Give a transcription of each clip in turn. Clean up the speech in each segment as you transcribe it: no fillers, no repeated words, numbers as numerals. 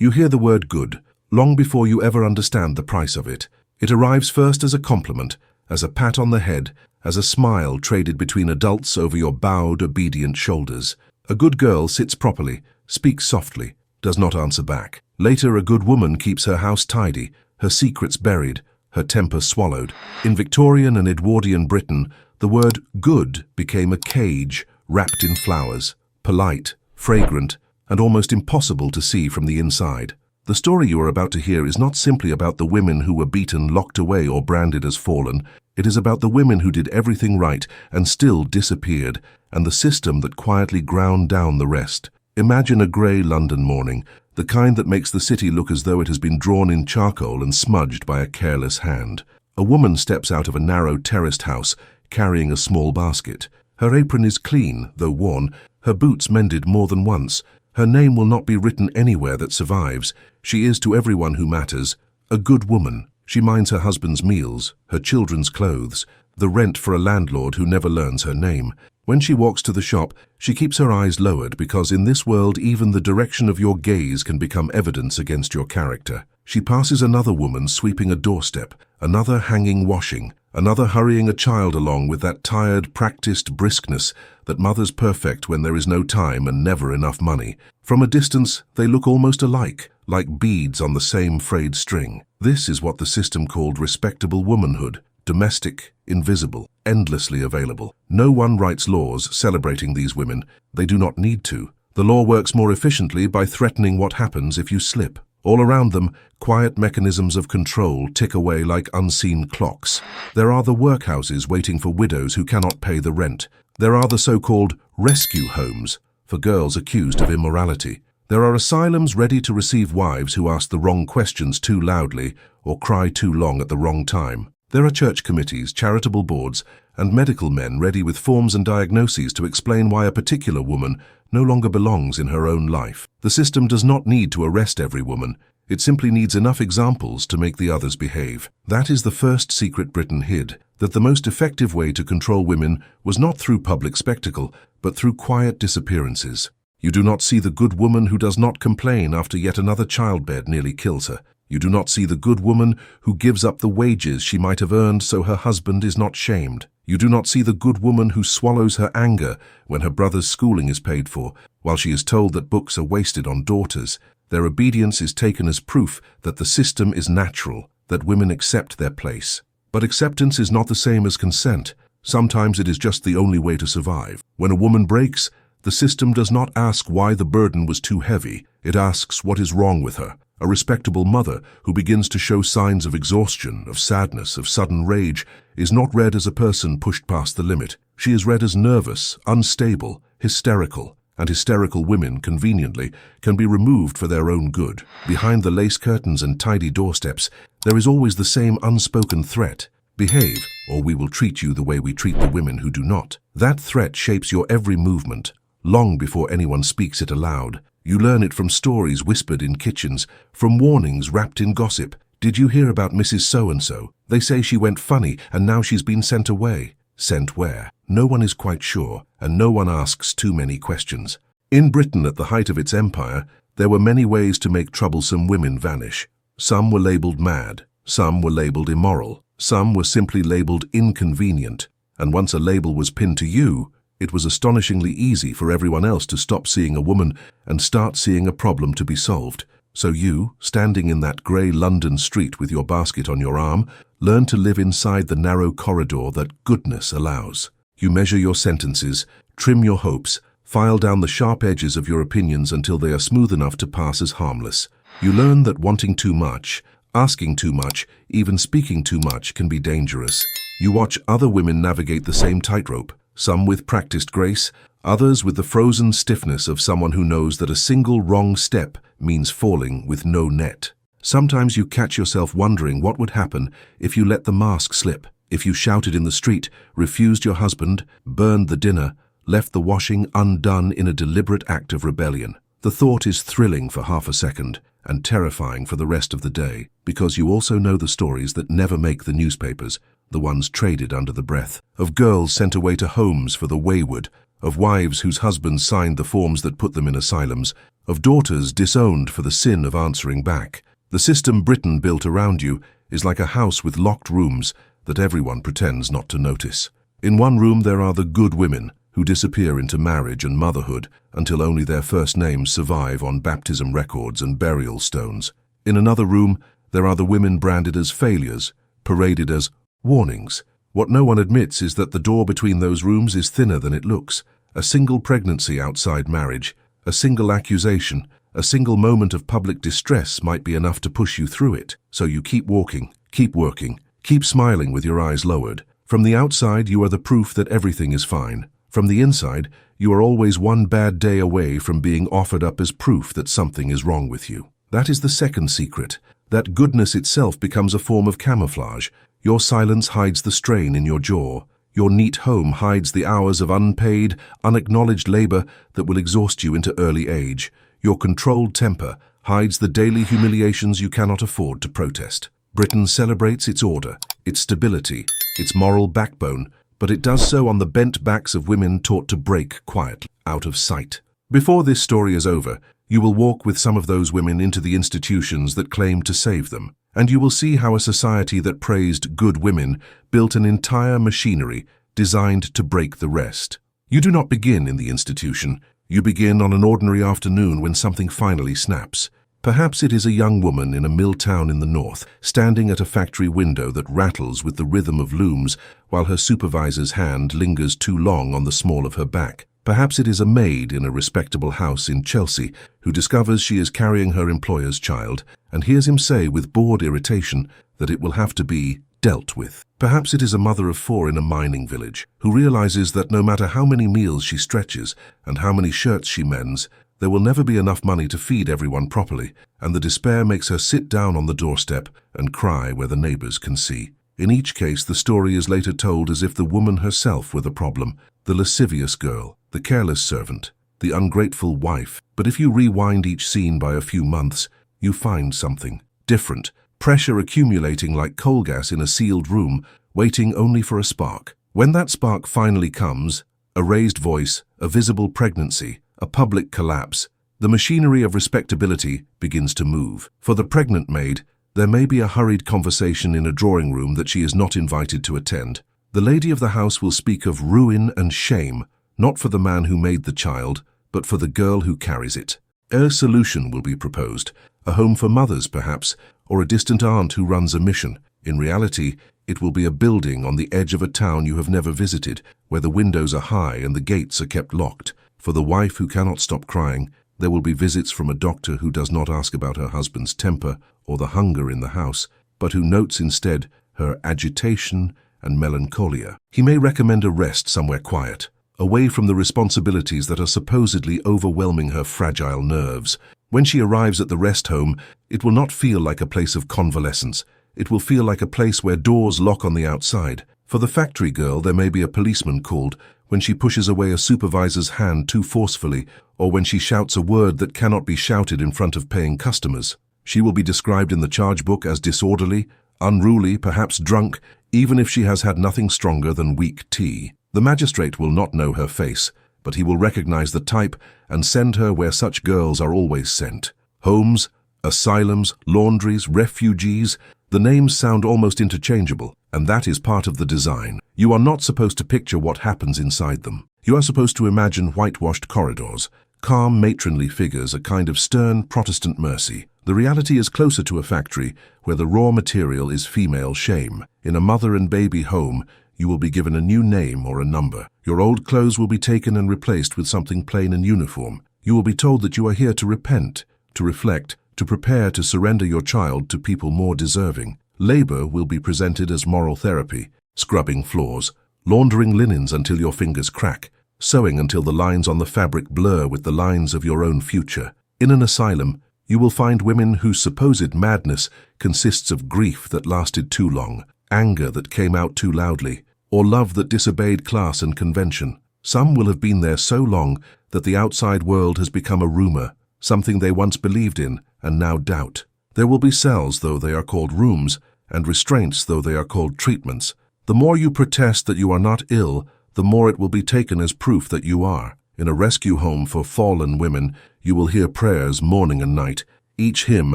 You hear the word good, long before you ever understand the price of it. It arrives first as a compliment, as a pat on the head, as a smile traded between adults over your bowed, obedient shoulders. A good girl sits properly, speaks softly, does not answer back. Later, a good woman keeps her house tidy, her secrets buried, her temper swallowed. In Victorian and Edwardian Britain, the word good became a cage wrapped in flowers, polite, fragrant, and almost impossible to see from the inside. The story you are about to hear is not simply about the women who were beaten, locked away, or branded as fallen. It is about the women who did everything right and still disappeared, and the system that quietly ground down the rest. Imagine a grey London morning, the kind that makes the city look as though it has been drawn in charcoal and smudged by a careless hand. A woman steps out of a narrow terraced house, carrying a small basket. Her apron is clean, though worn, her boots mended more than once. Her name will not be written anywhere that survives. She is, to everyone who matters, a good woman. She minds her husband's meals, her children's clothes, the rent for a landlord who never learns her name. When she walks to the shop, she keeps her eyes lowered because in this world even the direction of your gaze can become evidence against your character. She passes another woman sweeping a doorstep, another hanging washing, another hurrying a child along with that tired, practiced briskness that mothers perfect when there is no time and never enough money. From a distance, they look almost alike, like beads on the same frayed string. This is what the system called respectable womanhood. Domestic, invisible, endlessly available. No one writes laws celebrating these women. They do not need to. The law works more efficiently by threatening what happens if you slip. All around them, quiet mechanisms of control tick away like unseen clocks. There are the workhouses waiting for widows who cannot pay the rent. There are the so-called rescue homes for girls accused of immorality. There are asylums ready to receive wives who ask the wrong questions too loudly or cry too long at the wrong time. There are church committees, charitable boards, and medical men ready with forms and diagnoses to explain why a particular woman no longer belongs in her own life. The system does not need to arrest every woman. It simply needs enough examples to make the others behave. That is the first secret Britain hid, that the most effective way to control women was not through public spectacle, but through quiet disappearances. You do not see the good woman who does not complain after yet another childbed nearly kills her. You do not see the good woman who gives up the wages she might have earned so her husband is not shamed. You do not see the good woman who swallows her anger when her brother's schooling is paid for, while she is told that books are wasted on daughters. Their obedience is taken as proof that the system is natural, that women accept their place. But acceptance is not the same as consent. Sometimes it is just the only way to survive. When a woman breaks, the system does not ask why the burden was too heavy. It asks what is wrong with her. A respectable mother who begins to show signs of exhaustion, of sadness, of sudden rage, is not read as a person pushed past the limit. She is read as nervous, unstable, hysterical, and hysterical women, conveniently, can be removed for their own good. Behind the lace curtains and tidy doorsteps, there is always the same unspoken threat. Behave, or we will treat you the way we treat the women who do not. That threat shapes your every movement, long before anyone speaks it aloud. You learn it from stories whispered in kitchens, from warnings wrapped in gossip. Did you hear about Mrs. So-and-so? They say she went funny and now she's been sent away. Sent where? No one is quite sure, and no one asks too many questions. In Britain at the height of its empire, there were many ways to make troublesome women vanish. Some were labelled mad, some were labelled immoral, some were simply labelled inconvenient, and once a label was pinned to you, it was astonishingly easy for everyone else to stop seeing a woman and start seeing a problem to be solved. So you, standing in that grey London street with your basket on your arm, learn to live inside the narrow corridor that goodness allows. You measure your sentences, trim your hopes, file down the sharp edges of your opinions until they are smooth enough to pass as harmless. You learn that wanting too much, asking too much, even speaking too much can be dangerous. You watch other women navigate the same tightrope, some with practiced grace, others with the frozen stiffness of someone who knows that a single wrong step means falling with no net. Sometimes you catch yourself wondering what would happen if you let the mask slip, if you shouted in the street, refused your husband, burned the dinner, left the washing undone in a deliberate act of rebellion. The thought is thrilling for half a second and terrifying for the rest of the day, because you also know the stories that never make the newspapers, the ones traded under the breath, of girls sent away to homes for the wayward, of wives whose husbands signed the forms that put them in asylums, of daughters disowned for the sin of answering back. The system Britain built around you is like a house with locked rooms that everyone pretends not to notice. In one room there are the good women who disappear into marriage and motherhood until only their first names survive on baptism records and burial stones. In another room there are the women branded as failures, paraded as warnings. What no one admits is that the door between those rooms is thinner than it looks. A single pregnancy outside marriage, a single accusation, a single moment of public distress might be enough to push you through it. So you keep walking, keep working, keep smiling with your eyes lowered. From the outside, you are the proof that everything is fine. From the inside, you are always one bad day away from being offered up as proof that something is wrong with you. That is the second secret. That goodness itself becomes a form of camouflage. Your silence hides the strain in your jaw. Your neat home hides the hours of unpaid, unacknowledged labor that will exhaust you into early age. Your controlled temper hides the daily humiliations you cannot afford to protest. Britain celebrates its order, its stability, its moral backbone, but it does so on the bent backs of women taught to break quietly, out of sight. Before this story is over, you will walk with some of those women into the institutions that claim to save them, and you will see how a society that praised good women built an entire machinery designed to break the rest. You do not begin in the institution. You begin on an ordinary afternoon when something finally snaps. Perhaps it is a young woman in a mill town in the north, standing at a factory window that rattles with the rhythm of looms while her supervisor's hand lingers too long on the small of her back. Perhaps it is a maid in a respectable house in Chelsea who discovers she is carrying her employer's child and hears him say with bored irritation that it will have to be dealt with. Perhaps it is a mother of four in a mining village who realizes that no matter how many meals she stretches and how many shirts she mends, there will never be enough money to feed everyone properly, and the despair makes her sit down on the doorstep and cry where the neighbors can see. In each case, the story is later told as if the woman herself were the problem, the lascivious girl, the careless servant, the ungrateful wife. But if you rewind each scene by a few months, you find something different, pressure accumulating like coal gas in a sealed room, waiting only for a spark. When that spark finally comes, a raised voice, a visible pregnancy, a public collapse, the machinery of respectability begins to move. For the pregnant maid, there may be a hurried conversation in a drawing room that she is not invited to attend. The lady of the house will speak of ruin and shame, not for the man who made the child, but for the girl who carries it. A solution will be proposed, a home for mothers perhaps, or a distant aunt who runs a mission. In reality, it will be a building on the edge of a town you have never visited, where the windows are high and the gates are kept locked. For the wife who cannot stop crying, there will be visits from a doctor who does not ask about her husband's temper or the hunger in the house, but who notes instead her agitation and melancholia. He may recommend a rest somewhere quiet, away from the responsibilities that are supposedly overwhelming her fragile nerves. When she arrives at the rest home, it will not feel like a place of convalescence. It will feel like a place where doors lock on the outside. For the factory girl, there may be a policeman called when she pushes away a supervisor's hand too forcefully, or when she shouts a word that cannot be shouted in front of paying customers. She will be described in the charge book as disorderly, unruly, perhaps drunk, even if she has had nothing stronger than weak tea. The magistrate will not know her face, but he will recognize the type and send her where such girls are always sent. Homes, asylums, laundries, refugees, the names sound almost interchangeable, and that is part of the design. You are not supposed to picture what happens inside them. You are supposed to imagine whitewashed corridors, calm matronly figures, a kind of stern Protestant mercy. The reality is closer to a factory where the raw material is female shame. In a mother and baby home, you will be given a new name or a number. Your old clothes will be taken and replaced with something plain and uniform. You will be told that you are here to repent, to reflect, to prepare to surrender your child to people more deserving. Labor will be presented as moral therapy, scrubbing floors, laundering linens until your fingers crack, sewing until the lines on the fabric blur with the lines of your own future. In an asylum, you will find women whose supposed madness consists of grief that lasted too long, anger that came out too loudly, or love that disobeyed class and convention. Some will have been there so long that the outside world has become a rumor, something they once believed in and now doubt. There will be cells, though they are called rooms, and restraints, though they are called treatments. The more you protest that you are not ill, the more it will be taken as proof that you are. In a rescue home for fallen women, you will hear prayers morning and night, each hymn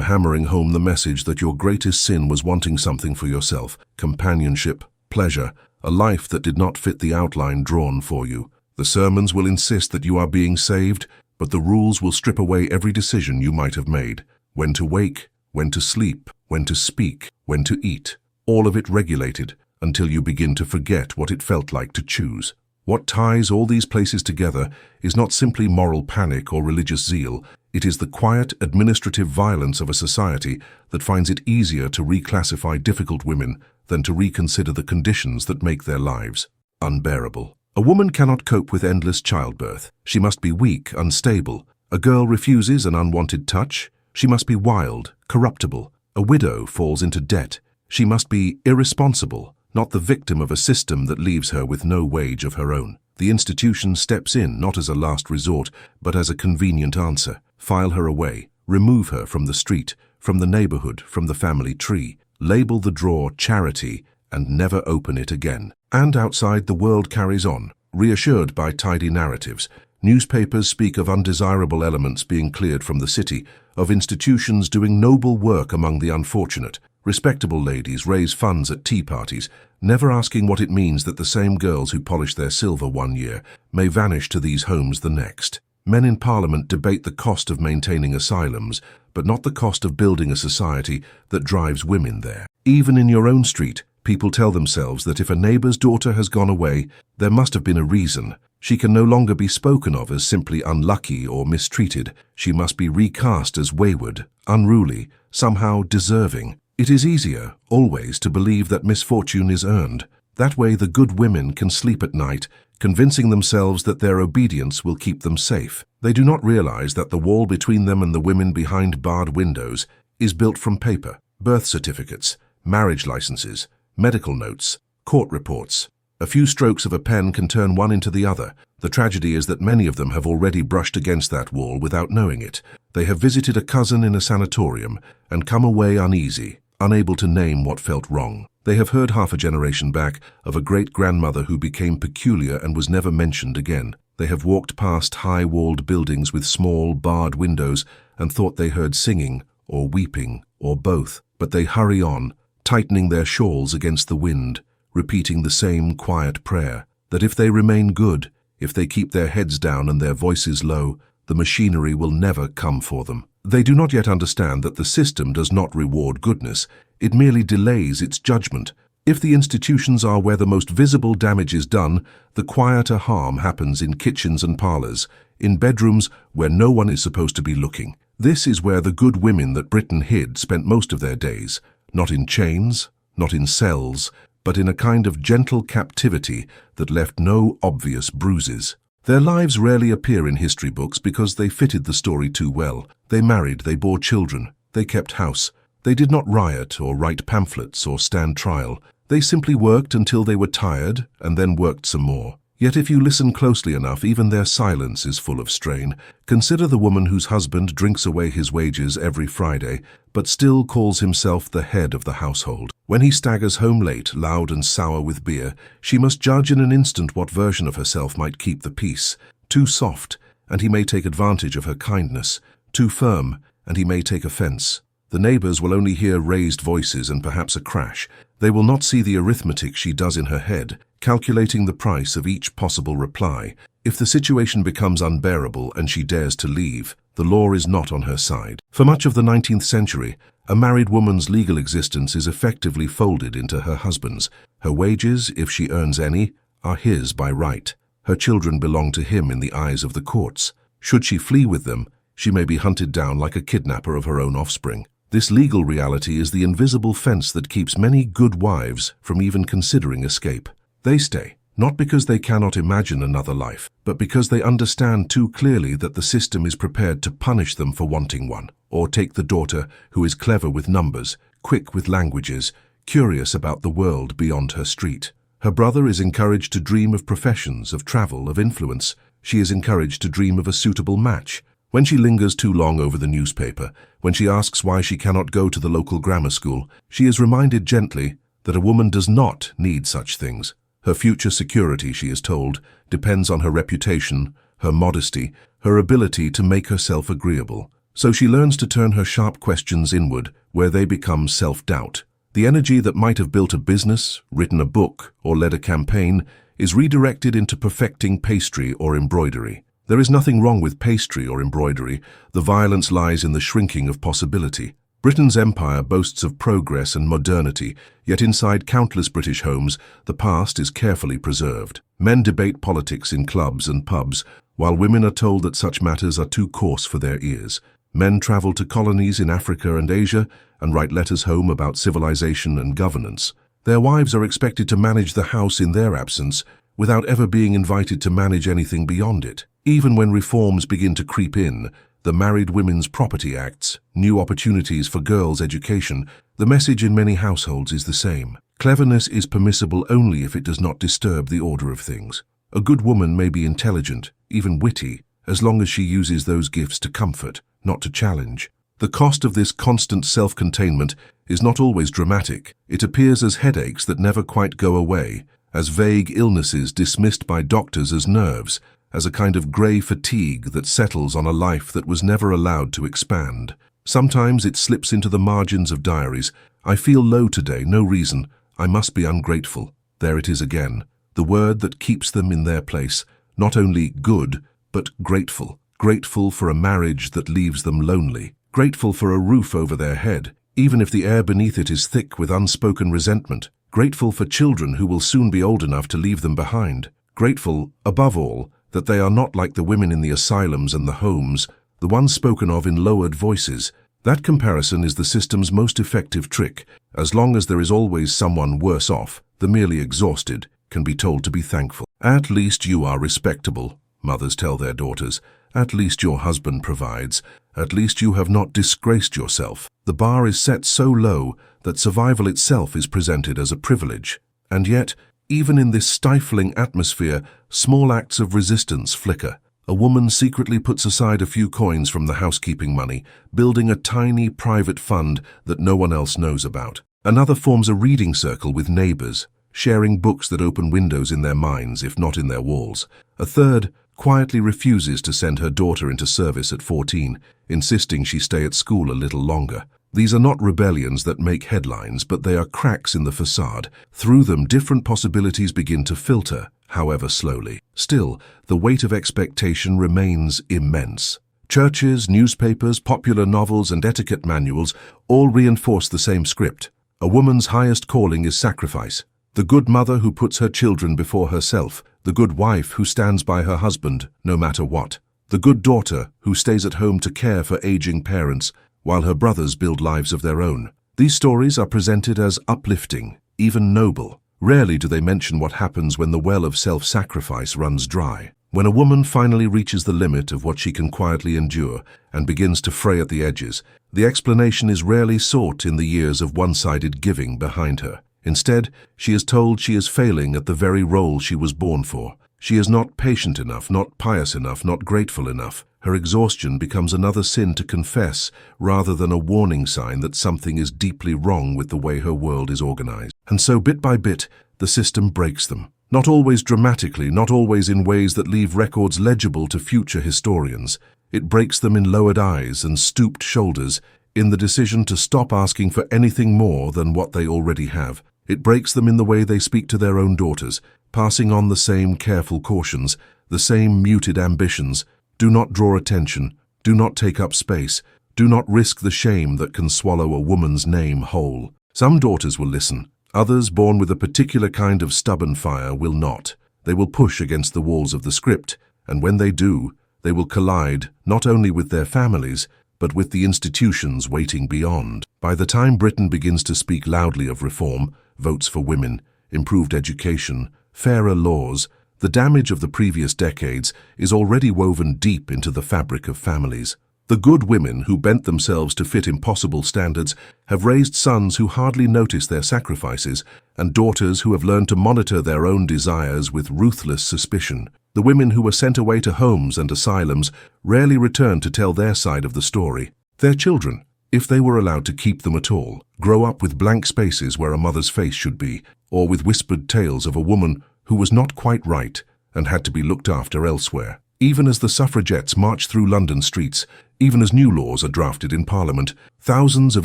hammering home the message that your greatest sin was wanting something for yourself, companionship, pleasure, a life that did not fit the outline drawn for you. The sermons will insist that you are being saved, but the rules will strip away every decision you might have made. When to wake, when to sleep, when to speak, when to eat. All of it regulated until you begin to forget what it felt like to choose. What ties all these places together is not simply moral panic or religious zeal. It is the quiet, administrative violence of a society that finds it easier to reclassify difficult women than to reconsider the conditions that make their lives unbearable. A woman cannot cope with endless childbirth. She must be weak, unstable. A girl refuses an unwanted touch. She must be wild, corruptible. A widow falls into debt. She must be irresponsible, not the victim of a system that leaves her with no wage of her own. The institution steps in not as a last resort, but as a convenient answer. File her away, remove her from the street, from the neighborhood, from the family tree, label the drawer charity, and never open it again. And outside, the world carries on, reassured by tidy narratives. Newspapers speak of undesirable elements being cleared from the city, of institutions doing noble work among the unfortunate. Respectable ladies raise funds at tea parties, never asking what it means that the same girls who polish their silver one year may vanish to these homes the next. Men in Parliament debate the cost of maintaining asylums, but not the cost of building a society that drives women there. Even in your own street, people tell themselves that if a neighbor's daughter has gone away, there must have been a reason. She can no longer be spoken of as simply unlucky or mistreated. She must be recast as wayward, unruly, somehow deserving. It is easier, always, to believe that misfortune is earned. That way the good women can sleep at night, convincing themselves that their obedience will keep them safe. They do not realize that the wall between them and the women behind barred windows is built from paper, birth certificates, marriage licenses, medical notes, court reports. A few strokes of a pen can turn one into the other. The tragedy is that many of them have already brushed against that wall without knowing it. They have visited a cousin in a sanatorium and come away uneasy, unable to name what felt wrong. They have heard half a generation back of a great-grandmother who became peculiar and was never mentioned again. They have walked past high-walled buildings with small, barred windows and thought they heard singing or weeping or both. But they hurry on, tightening their shawls against the wind, repeating the same quiet prayer, that if they remain good, if they keep their heads down and their voices low, the machinery will never come for them. They do not yet understand that the system does not reward goodness, it merely delays its judgment. If the institutions are where the most visible damage is done, the quieter harm happens in kitchens and parlors, in bedrooms where no one is supposed to be looking. This is where the good women that Britain hid spent most of their days, not in chains, not in cells, but in a kind of gentle captivity that left no obvious bruises. Their lives rarely appear in history books because they fitted the story too well. They married, they bore children, they kept house. They did not riot or write pamphlets or stand trial. They simply worked until they were tired and then worked some more. Yet if you listen closely enough, even their silence is full of strain. Consider the woman whose husband drinks away his wages every Friday, but still calls himself the head of the household. When he staggers home late, loud and sour with beer, she must judge in an instant what version of herself might keep the peace. Too soft, and he may take advantage of her kindness. Too firm, and he may take offense. The neighbors will only hear raised voices and perhaps a crash. They will not see the arithmetic she does in her head, calculating the price of each possible reply. If the situation becomes unbearable and she dares to leave, the law is not on her side. For much of the 19th century, a married woman's legal existence is effectively folded into her husband's. Her wages, if she earns any, are his by right. Her children belong to him in the eyes of the courts. Should she flee with them, she may be hunted down like a kidnapper of her own offspring. This legal reality is the invisible fence that keeps many good wives from even considering escape. They stay, not because they cannot imagine another life, but because they understand too clearly that the system is prepared to punish them for wanting one. Or take the daughter who is clever with numbers, quick with languages, curious about the world beyond her street. Her brother is encouraged to dream of professions, of travel, of influence. She is encouraged to dream of a suitable match. When she lingers too long over the newspaper, when she asks why she cannot go to the local grammar school, she is reminded gently that a woman does not need such things. Her future security, she is told, depends on her reputation, her modesty, her ability to make herself agreeable. So she learns to turn her sharp questions inward, where they become self-doubt. The energy that might have built a business, written a book, or led a campaign is redirected into perfecting pastry or embroidery. There is nothing wrong with pastry or embroidery. The violence lies in the shrinking of possibility. Britain's empire boasts of progress and modernity, yet inside countless British homes, the past is carefully preserved. Men debate politics in clubs and pubs, while women are told that such matters are too coarse for their ears. Men travel to colonies in Africa and Asia and write letters home about civilization and governance. Their wives are expected to manage the house in their absence, without ever being invited to manage anything beyond it. Even when reforms begin to creep in, the Married Women's Property Acts, new opportunities for girls' education, the message in many households is the same. Cleverness is permissible only if it does not disturb the order of things. A good woman may be intelligent, even witty, as long as she uses those gifts to comfort, not to challenge. The cost of this constant self-containment is not always dramatic. It appears as headaches that never quite go away, as vague illnesses dismissed by doctors as nerves, as a kind of grey fatigue that settles on a life that was never allowed to expand. Sometimes it slips into the margins of diaries. I feel low today, no reason. I must be ungrateful. There it is again, the word that keeps them in their place, not only good, but grateful. Grateful for a marriage that leaves them lonely. Grateful for a roof over their head, even if the air beneath it is thick with unspoken resentment. Grateful for children who will soon be old enough to leave them behind. Grateful, above all, that they are not like the women in the asylums and the homes, the ones spoken of in lowered voices. That comparison is the system's most effective trick. As long as there is always someone worse off, the merely exhausted can be told to be thankful. At least you are respectable, mothers tell their daughters. At least your husband provides. At least you have not disgraced yourself. The bar is set so low that survival itself is presented as a privilege. And yet, even in this stifling atmosphere, small acts of resistance flicker. A woman secretly puts aside a few coins from the housekeeping money, building a tiny private fund that no one else knows about. Another forms a reading circle with neighbors, sharing books that open windows in their minds, if not in their walls. A third quietly refuses to send her daughter into service at 14, insisting she stay at school a little longer. These are not rebellions that make headlines, but they are cracks in the facade. Through them, different possibilities begin to filter, however slowly. Still, the weight of expectation remains immense. Churches, newspapers, popular novels, and etiquette manuals all reinforce the same script. A woman's highest calling is sacrifice. The good mother who puts her children before herself. The good wife who stands by her husband, no matter what. The good daughter who stays at home to care for aging parents, while her brothers build lives of their own. These stories are presented as uplifting, even noble. Rarely do they mention what happens when the well of self-sacrifice runs dry. When a woman finally reaches the limit of what she can quietly endure and begins to fray at the edges, the explanation is rarely sought in the years of one-sided giving behind her. Instead, she is told she is failing at the very role she was born for. She is not patient enough, not pious enough, not grateful enough. Her exhaustion becomes another sin to confess rather than a warning sign that something is deeply wrong with the way her world is organized. And so, bit by bit, the system breaks them. Not always dramatically, not always in ways that leave records legible to future historians. It breaks them in lowered eyes and stooped shoulders, in the decision to stop asking for anything more than what they already have. It breaks them in the way they speak to their own daughters, passing on the same careful cautions, the same muted ambitions. Do not draw attention, do not take up space, do not risk the shame that can swallow a woman's name whole. Some daughters will listen, others, born with a particular kind of stubborn fire, will not. They will push against the walls of the script, and when they do, they will collide not only with their families, but with the institutions waiting beyond. By the time Britain begins to speak loudly of reform, votes for women, improved education, fairer laws, the damage of the previous decades is already woven deep into the fabric of families. The good women who bent themselves to fit impossible standards have raised sons who hardly notice their sacrifices, and daughters who have learned to monitor their own desires with ruthless suspicion. The women who were sent away to homes and asylums rarely return to tell their side of the story. Their children, if they were allowed to keep them at all, grow up with blank spaces where a mother's face should be, or with whispered tales of a woman who was not quite right and had to be looked after elsewhere. Even as the suffragettes march through London streets, even as new laws are drafted in Parliament, thousands of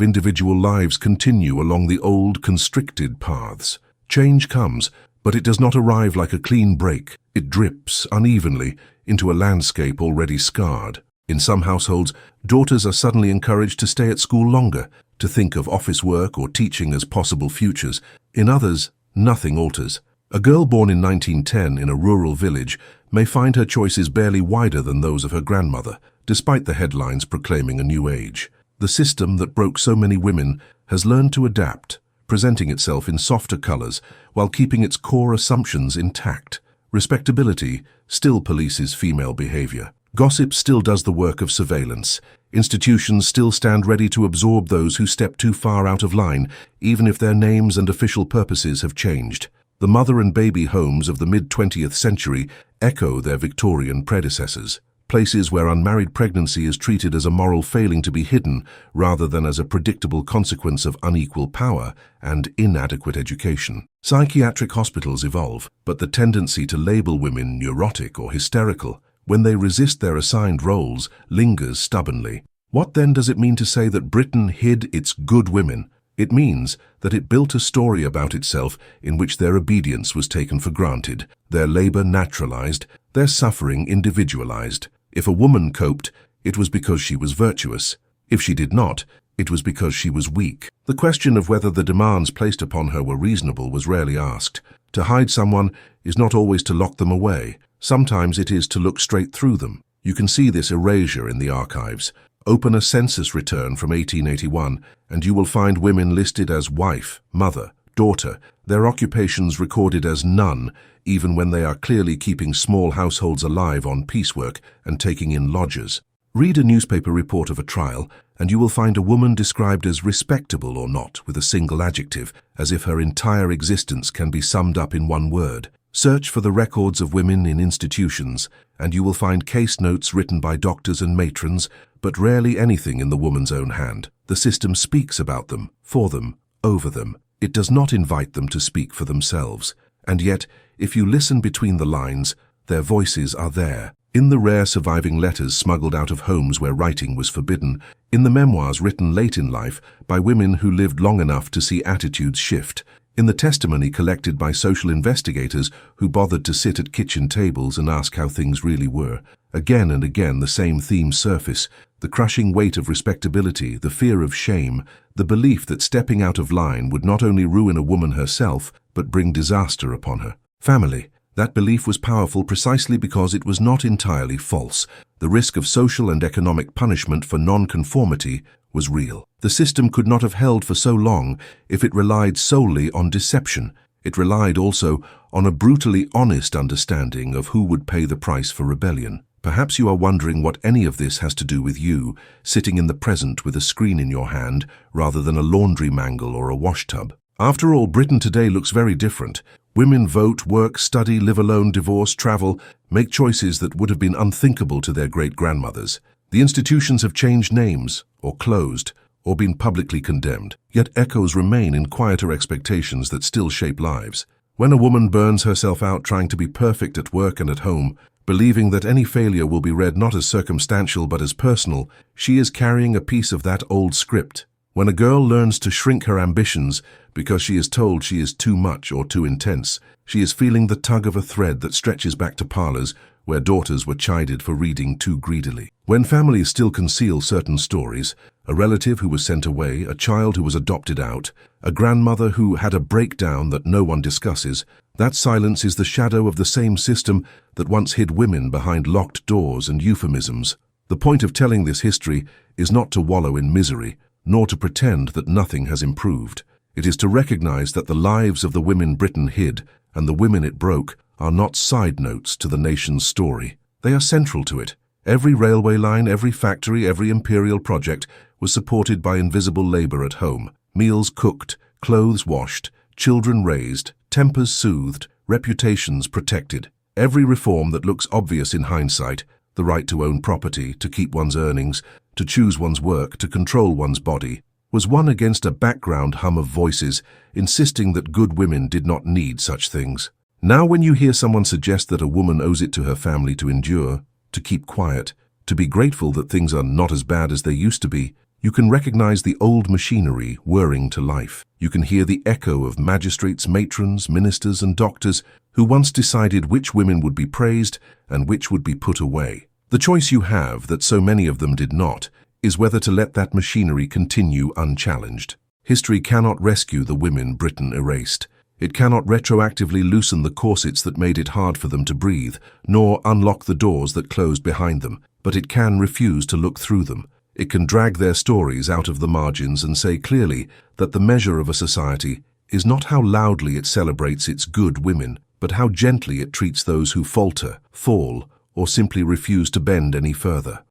individual lives continue along the old, constricted paths. Change comes, but it does not arrive like a clean break. It drips unevenly into a landscape already scarred. In some households, daughters are suddenly encouraged to stay at school longer, to think of office work or teaching as possible futures. In others, nothing alters. A girl born in 1910 in a rural village may find her choices barely wider than those of her grandmother, despite the headlines proclaiming a new age. The system that broke so many women has learned to adapt, presenting itself in softer colors while keeping its core assumptions intact. Respectability still polices female behavior. Gossip still does the work of surveillance. Institutions still stand ready to absorb those who step too far out of line, even if their names and official purposes have changed. The mother and baby homes of the mid-20th century echo their Victorian predecessors, places where unmarried pregnancy is treated as a moral failing to be hidden rather than as a predictable consequence of unequal power and inadequate education. Psychiatric hospitals evolve, but the tendency to label women neurotic or hysterical when they resist their assigned roles lingers stubbornly. What then does it mean to say that Britain hid its good women? It means that it built a story about itself in which their obedience was taken for granted, their labor naturalized, their suffering individualized. If a woman coped, it was because she was virtuous. If she did not, it was because she was weak. The question of whether the demands placed upon her were reasonable was rarely asked. To hide someone is not always to lock them away. Sometimes it is to look straight through them. You can see this erasure in the archives. Open a census return from 1881, and you will find women listed as wife, mother, daughter, their occupations recorded as none, even when they are clearly keeping small households alive on piecework and taking in lodgers. Read a newspaper report of a trial, and you will find a woman described as respectable or not with a single adjective, as if her entire existence can be summed up in one word. Search for the records of women in institutions, and you will find case notes written by doctors and matrons, but rarely anything in the woman's own hand. The system speaks about them, for them, over them. It does not invite them to speak for themselves. And yet, if you listen between the lines, their voices are there. In the rare surviving letters smuggled out of homes where writing was forbidden, in the memoirs written late in life by women who lived long enough to see attitudes shift, in the testimony collected by social investigators who bothered to sit at kitchen tables and ask how things really were, again and again the same themes surface: the crushing weight of respectability, the fear of shame, the belief that stepping out of line would not only ruin a woman herself, but bring disaster upon her. Family. That belief was powerful precisely because it was not entirely false. The risk of social and economic punishment for non-conformity was real. The system could not have held for so long if it relied solely on deception. It relied also on a brutally honest understanding of who would pay the price for rebellion. Perhaps you are wondering what any of this has to do with you, sitting in the present with a screen in your hand rather than a laundry mangle or a wash tub. After all, Britain today looks very different. Women vote, work, study, live alone, divorce, travel, make choices that would have been unthinkable to their great-grandmothers. The institutions have changed names, or closed, or been publicly condemned, yet echoes remain in quieter expectations that still shape lives. When a woman burns herself out trying to be perfect at work and at home, believing that any failure will be read not as circumstantial but as personal, she is carrying a piece of that old script. When a girl learns to shrink her ambitions because she is told she is too much or too intense, she is feeling the tug of a thread that stretches back to parlors where daughters were chided for reading too greedily. When families still conceal certain stories, a relative who was sent away, a child who was adopted out, a grandmother who had a breakdown that no one discusses, that silence is the shadow of the same system that once hid women behind locked doors and euphemisms. The point of telling this history is not to wallow in misery, nor to pretend that nothing has improved. It is to recognize that the lives of the women Britain hid and the women it broke are not side notes to the nation's story. They are central to it. Every railway line, every factory, every imperial project was supported by invisible labor at home. Meals cooked, clothes washed, children raised, tempers soothed, reputations protected. Every reform that looks obvious in hindsight, the right to own property, to keep one's earnings, to choose one's work, to control one's body, was won against a background hum of voices insisting that good women did not need such things. Now when you hear someone suggest that a woman owes it to her family to endure, to keep quiet, to be grateful that things are not as bad as they used to be, you can recognize the old machinery whirring to life. You can hear the echo of magistrates, matrons, ministers, and doctors who once decided which women would be praised and which would be put away. The choice you have, that so many of them did not, is whether to let that machinery continue unchallenged. History cannot rescue the women Britain erased. It cannot retroactively loosen the corsets that made it hard for them to breathe, nor unlock the doors that closed behind them, but it can refuse to look through them. It can drag their stories out of the margins and say clearly that the measure of a society is not how loudly it celebrates its good women, but how gently it treats those who falter, fall, or simply refuse to bend any further.